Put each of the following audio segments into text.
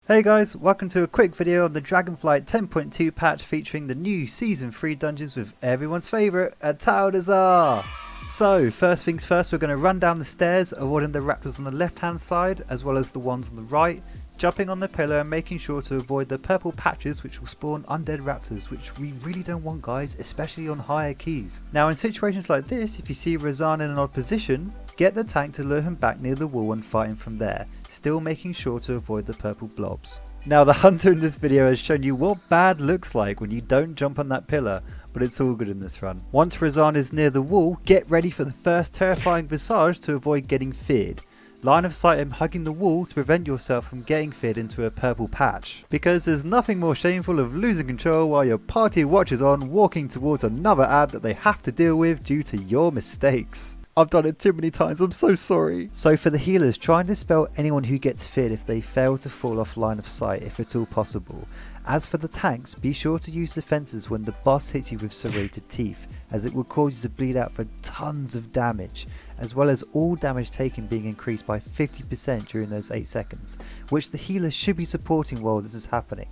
Hey guys, welcome to a quick video on the Dragonflight 10.2 patch featuring the new Season 3 dungeons with everyone's favourite, Atal'dazar! So, first things first, we're going to run down the stairs, avoiding the raptors on the left hand side as well as the ones on the right, jumping on the pillar and making sure to avoid the purple patches which will spawn undead raptors, which we really don't want guys, especially on higher keys. Now in situations like this, if you see Razan in an odd position, get the tank to lure him back near the wall and fight him from there, still making sure to avoid the purple blobs. Now the hunter in this video has shown you what bad looks like when you don't jump on that pillar, but it's all good in this run. Once Razan is near the wall, get ready for the first terrifying visage to avoid getting feared. Line of sight him hugging the wall to prevent yourself from getting feared into a purple patch. Because there's nothing more shameful of losing control while your party watches on walking towards another ad that they have to deal with due to your mistakes. I've done it too many times, I'm so sorry. So for the healers, try and dispel anyone who gets feared if they fail to fall off line of sight if at all possible. As for the tanks, be sure to use defences when the boss hits you with serrated teeth, as it will cause you to bleed out for tons of damage, as well as all damage taken being increased by 50% during those 8 seconds, which the healers should be supporting while this is happening.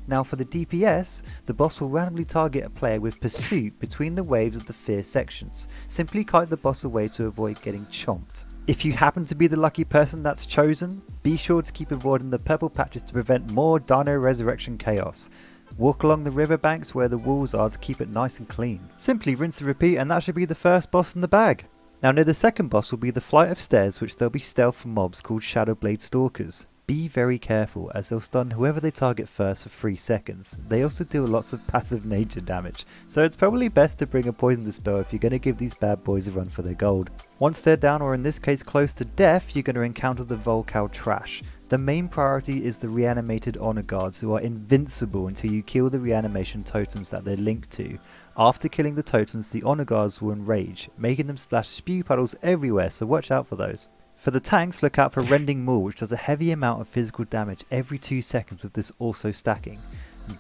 Now for the DPS, the boss will randomly target a player with pursuit between the waves of the fear sections. Simply kite the boss away to avoid getting chomped. If you happen to be the lucky person that's chosen, be sure to keep avoiding the purple patches to prevent more Dino Resurrection chaos. Walk along the riverbanks where the walls are to keep it nice and clean. Simply rinse and repeat and that should be the first boss in the bag. Now near the second boss will be the flight of stairs, which there'll be stealth from mobs called Shadowblade Stalkers. Be very careful as they'll stun whoever they target first for 3 seconds. They also deal lots of passive nature damage, so it's probably best to bring a poison dispel if you're going to give these bad boys a run for their gold. Once they're down, or in this case close to death, you're going to encounter the Volcal trash. The main priority is the reanimated honor guards, who are invincible until you kill the reanimation totems that they're linked to. After killing the totems, the honor guards will enrage, making them splash spew puddles everywhere, so watch out for those. For the tanks, look out for Rending Maul, which does a heavy amount of physical damage every 2 seconds, with this also stacking.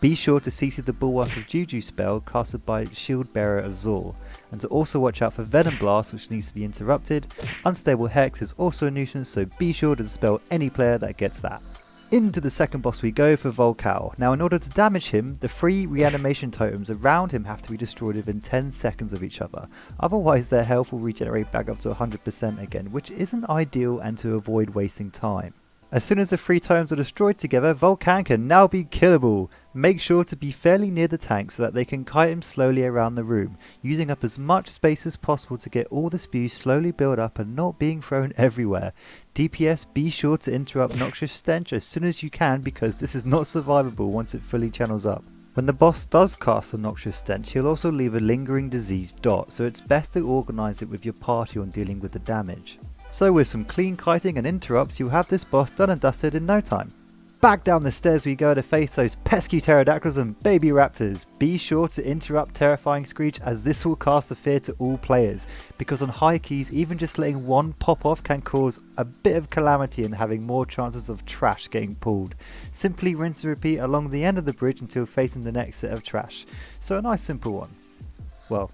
Be sure to CC the Bulwark of Juju spell casted by Shield Bearer Azor, and to also watch out for Venom Blast, which needs to be interrupted. Unstable Hex is also a nuisance, so be sure to dispel any player that gets that. Into the second boss we go for Volcal. Now in order to damage him, the 3 reanimation totems around him have to be destroyed within 10 seconds of each other, otherwise their health will regenerate back up to 100% again, which isn't ideal and to avoid wasting time. As soon as the 3 totems are destroyed together, Volcan can now be killable. Make sure to be fairly near the tank so that they can kite him slowly around the room, using up as much space as possible to get all the spews slowly build up and not being thrown everywhere. DPS, be sure to interrupt Noxious Stench as soon as you can, because this is not survivable once it fully channels up. When the boss does cast the Noxious Stench, he'll also leave a lingering disease dot, so it's best to organise it with your party on dealing with the damage. So with some clean kiting and interrupts, you'll have this boss done and dusted in no time. Back down the stairs we go to face those pesky pterodactyls and baby raptors. Be sure to interrupt Terrifying Screech, as this will cast a fear to all players, because on high keys even just letting one pop off can cause a bit of calamity and having more chances of trash getting pulled. Simply rinse and repeat along the end of the bridge until facing the next set of trash. So a nice simple one. Well,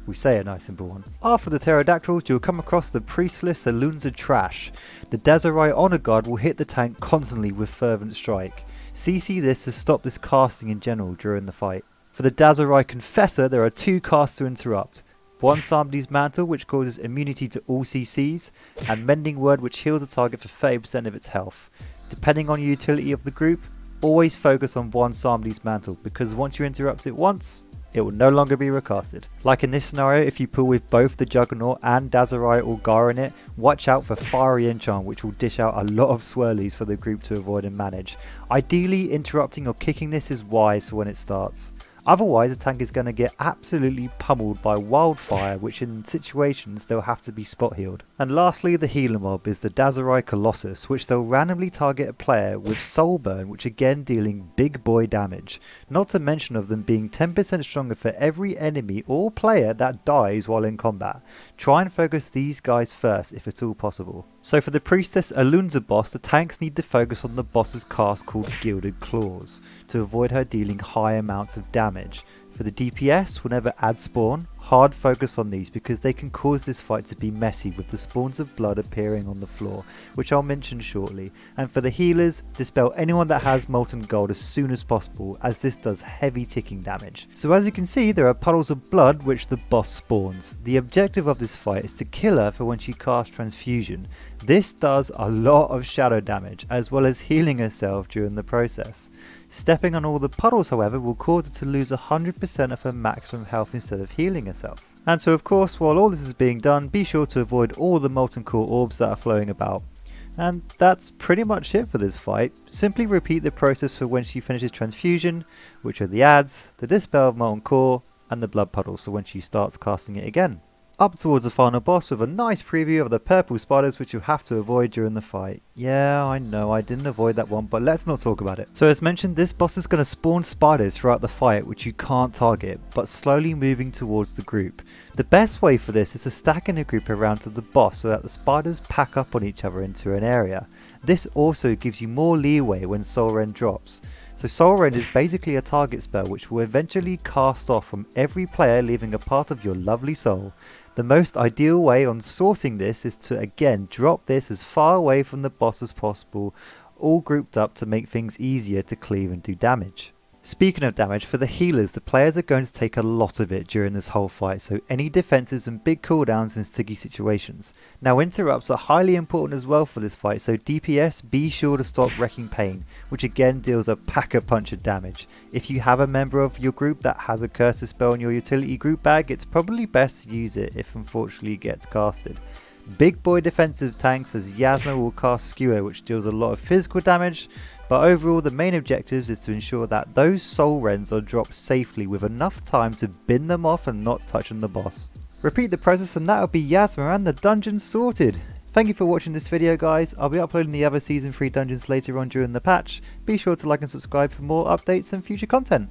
we say a nice simple one. After the pterodactyls, you'll come across the priestless Atal'dazar trash. The Dazarai honor guard will hit the tank constantly with fervent strike. CC this to stop this casting in general during the fight. For the Dazarai confessor, there are 2 casts to interrupt. One Somebody's Mantle, which causes immunity to all CCs, and Mending Word, which heals the target for 30% of its health. Depending on the utility of the group, always focus on one Somebody's Mantle, because once you interrupt it once, it will no longer be recasted. Like in this scenario, if you pull with both the Juggernaut and Dazarai or Gar in it, watch out for Fiery Enchant, which will dish out a lot of swirlies for the group to avoid and manage. Ideally, interrupting or kicking this is wise for when it starts. Otherwise, the tank is going to get absolutely pummeled by Wildfire, which in situations they'll have to be spot healed. And lastly, the healer mob is the Dazarai Colossus, which they'll randomly target a player with Soul Burn, which again dealing big boy damage. Not to mention of them being 10% stronger for every enemy or player that dies while in combat. Try and focus these guys first if at all possible. So for the Priestess Atal'dazar boss, the tanks need to focus on the boss's cast called Gilded Claws, to avoid her dealing high amounts of damage. For the DPS, whenever adds spawn, hard focus on these because they can cause this fight to be messy with the spawns of blood appearing on the floor, which I'll mention shortly. And for the healers, dispel anyone that has molten gold as soon as possible, as this does heavy ticking damage. So as you can see, there are puddles of blood which the boss spawns. The objective of this fight is to kill her for when she casts transfusion. This does a lot of shadow damage as well as healing herself during the process. Stepping on all the puddles, however, will cause her to lose 100% of her maximum health instead of healing herself. And so of course, while all this is being done, be sure to avoid all the molten core orbs that are flowing about. And that's pretty much it for this fight. Simply repeat the process for when she finishes transfusion, which are the adds, the dispel of molten core, and the blood puddles for when she starts casting it again. Up towards the final boss with a nice preview of the purple spiders which you'll have to avoid during the fight. Yeah, I know I didn't avoid that one, but let's not talk about it. So as mentioned, this boss is going to spawn spiders throughout the fight which you can't target, but slowly moving towards the group. The best way for this is to stack in a group around to the boss so that the spiders pack up on each other into an area. This also gives you more leeway when Soul Rend drops. So Soul Rend is basically a target spell which will eventually cast off from every player, leaving a part of your lovely soul. The most ideal way on sorting this is to again drop this as far away from the boss as possible, all grouped up to make things easier to cleave and do damage. Speaking of damage, for the healers, the players are going to take a lot of it during this whole fight, so any defensives and big cooldowns in sticky situations. Now interrupts are highly important as well for this fight, so DPS, be sure to stop wrecking pain, which again deals a pack-a-punch of damage. If you have a member of your group that has a curse spell in your utility group bag, it's probably best to use it if unfortunately it gets casted. Big boy defensive tanks as Yasma will cast Skewer, which deals a lot of physical damage, but overall the main objective is to ensure that those soul rends are dropped safely with enough time to bin them off and not touching the boss. Repeat the process and that'll be Yasma and the dungeon sorted. Thank you for watching this video guys. I'll be uploading the other season 3 dungeons later on during the patch. Be sure to like and subscribe for more updates and future content.